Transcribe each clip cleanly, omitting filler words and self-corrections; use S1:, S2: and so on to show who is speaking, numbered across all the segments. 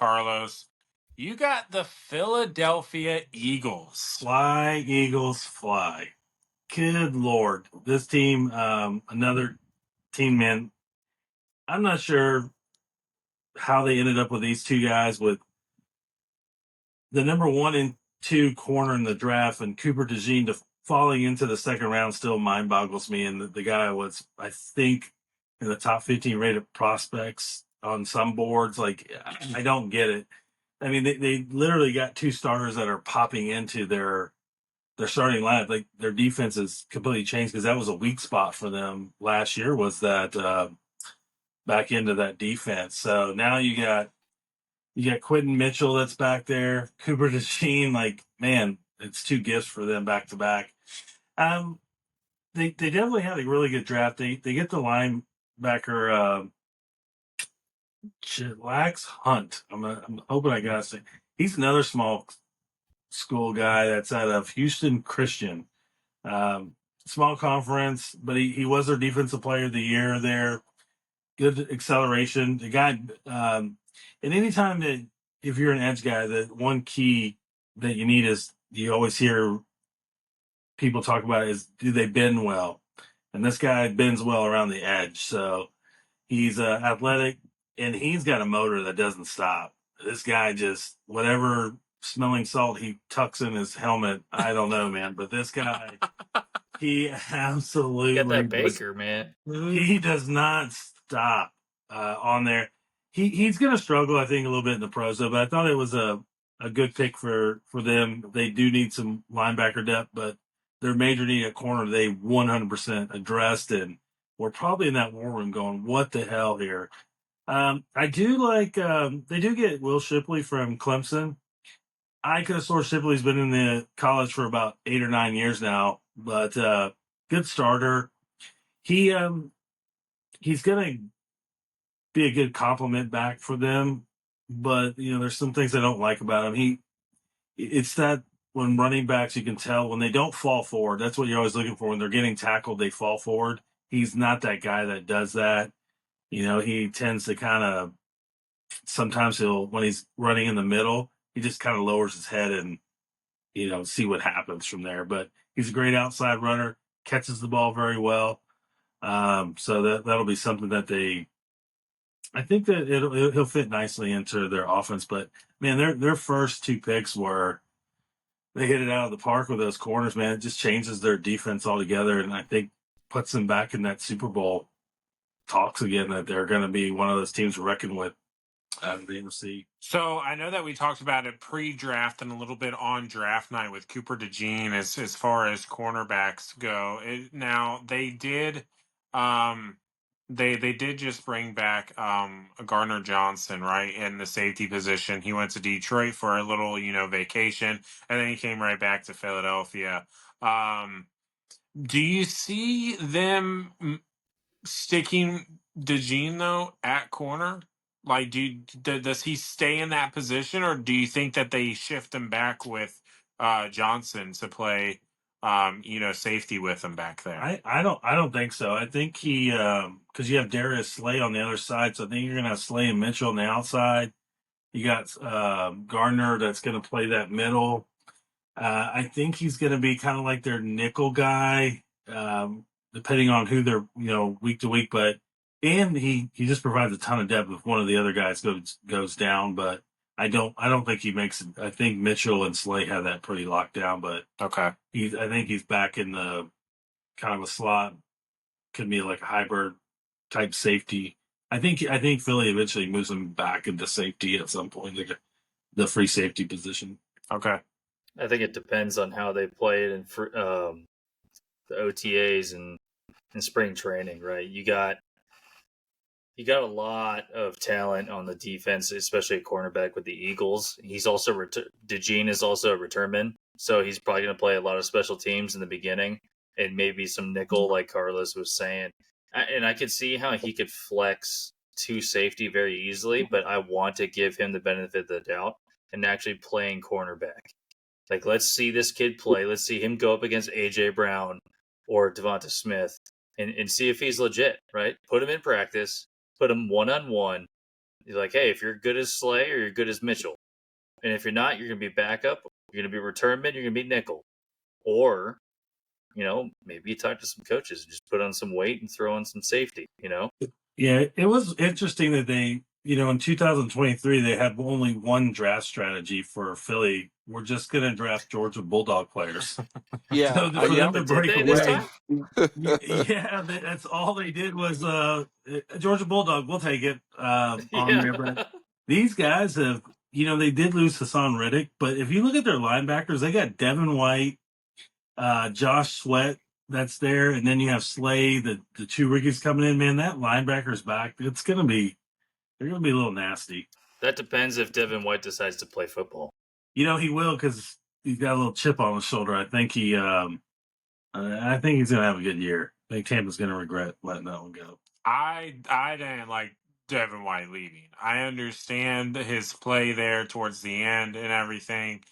S1: Carlos. You got the Philadelphia Eagles.
S2: Fly, Eagles, fly. Good Lord. This team, another team, man. I'm not sure how they ended up with these two guys with the number 1 and 2 corner in the draft and Cooper DeJean falling into the second round still mind boggles me. And the guy was, I think, in the top 15 rated prospects on some boards. Like, I don't get it. I mean, they literally got 2 starters that are popping into their starting lineup. Like, their defense has completely changed because that was a weak spot for them last year, was that back into that defense. So now you got Quentin Mitchell that's back there, Cooper DeJean. Like, man, it's 2 gifts for them back to back. They definitely had a really good draft. They get the linebacker Chillax Hunt. I'm hoping I got to say he's another small school guy that's out of Houston Christian. Small conference, but he was their defensive player of the year there. Good acceleration. The guy, and anytime that if you're an edge guy, the one key that you need is you always hear people talk about is, do they bend well? And this guy bends well around the edge. So he's athletic and he's got a motor that doesn't stop. This guy just, whatever smelling salt he tucks in his helmet, I don't know, man. But this guy, he absolutely
S3: Get that Baker, man.
S2: He does not stop on there. He's going to struggle, I think, a little bit in the pros, though. But I thought it was a good pick for them. They do need some linebacker depth, but their major need at corner they 100% addressed, and we're probably in that war room going, "What the hell here?" I do like they do get Will Shipley from Clemson. I could have sworn Shipley's been in the college for about 8 or 9 years now, but good starter. He he's gonna be a good compliment back for them, but there's some things I don't like about him. It's that when running backs you can tell when they don't fall forward. That's what you're always looking for. When they're getting tackled, they fall forward. He's not that guy that does that. He tends to kind of sometimes when he's running in the middle, he just kind of lowers his head and see what happens from there. But he's a great outside runner, catches the ball very well. So that'll be something that I think that he'll fit nicely into their offense. But man, their first 2 picks they hit it out of the park with those corners. Man, it just changes their defense altogether, and I think puts them back in that Super Bowl talks again. That they're going to be one of those teams to reckon with out of the NFC.
S1: So I know that we talked about it pre-draft and a little bit on draft night with Cooper DeJean as far as cornerbacks go. Now they did, they did just bring back Gardner Johnson, right, in the safety position. He went to Detroit for a little vacation, and then he came right back to Philadelphia. Do you see them sticking DeJean though at corner? Like, does he stay in that position, or do you think that they shift him back with Johnson to play, safety with him back there?
S2: I don't think so. I think he because you have Darius Slay on the other side, so I think you're gonna have Slay and Mitchell on the outside. You got Gardner that's gonna play that middle. I think he's gonna be kind of like their nickel guy, depending on who they're week to week. But and he just provides a ton of depth if one of the other guys goes down. But I don't think he makes it. I think Mitchell and Slay have that pretty locked down. But
S1: Okay.
S2: I think he's back in the kind of a slot. Could be like a hybrid type safety. I think Philly eventually moves him back into safety at some point, like the free safety position.
S1: Okay.
S3: I think it depends on how they play it in the OTAs and in spring training, right? You got a lot of talent on the defense, especially a cornerback with the Eagles. He's also DeJean is also a returnman, so he's probably going to play a lot of special teams in the beginning and maybe some nickel, like Carlos was saying. And I could see how he could flex to safety very easily, but I want to give him the benefit of the doubt and actually playing cornerback. Like, let's see this kid play. Let's see him go up against A.J. Brown or Devonta Smith and see if he's legit, right? Put him in practice, put him one-on-one, You're like, hey, if you're good as Slay or you're good as Mitchell, and if you're not, you're gonna be backup. You're gonna be return mid. You're gonna be nickel, or maybe you talk to some coaches and just put on some weight and throw in some safety.
S2: Yeah, it was interesting that they, in 2023, they had only one draft strategy for Philly. We're just going to draft Georgia Bulldog players.
S4: Yeah,
S2: So for them to
S3: Did
S2: break
S3: they this
S2: away,
S3: time?
S2: yeah, that's all they did was Georgia Bulldog. We'll take it on there. But these guys have, they did lose Hassan Reddick, but if you look at their linebackers, they got Devin White, Josh Sweat that's there, and then you have Slay, the two rookies coming in. Man, that linebacker's back. They're gonna be a little nasty.
S3: That depends if Devin White decides to play football.
S2: He will, because he's got a little chip on his shoulder. I think he's gonna have a good year. I think Tampa's gonna regret letting that one go.
S1: I didn't like Devin White leaving. I understand his play there towards the end and everything.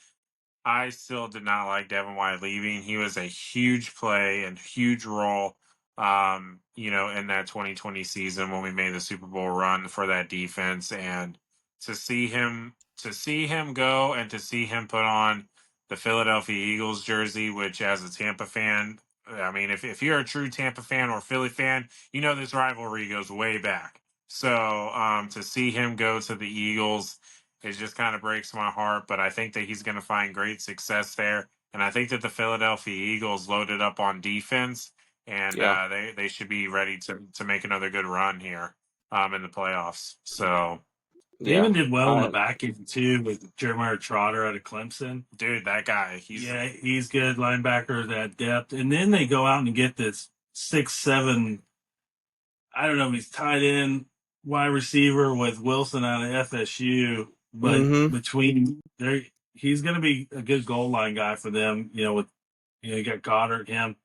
S1: I still did not like Devin White leaving. He was a huge play and huge role, in that 2020 season when we made the Super Bowl run for that defense. And to see him go and to see him put on the Philadelphia Eagles jersey, which as a Tampa fan, I mean, if you're a true Tampa fan or Philly fan, this rivalry goes way back. So to see him go to the Eagles, it just kind of breaks my heart, but I think that he's going to find great success there. And I think that the Philadelphia Eagles loaded up on defense, and they should be ready to make another good run here in the playoffs. So
S2: they even did well in the back end too with Jeremiah Trotter out of Clemson.
S1: Dude, that guy,
S2: he's good linebacker, that depth. And then they go out and get this 6'7", I don't know if he's tied in wide receiver with Wilson out of FSU. But between there, he's going to be a good goal line guy for them. You got Goddard, him.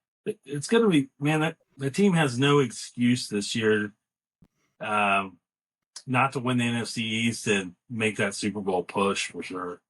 S2: It's going to be, man. That the team has no excuse this year, not to win the NFC East and make that Super Bowl push for sure.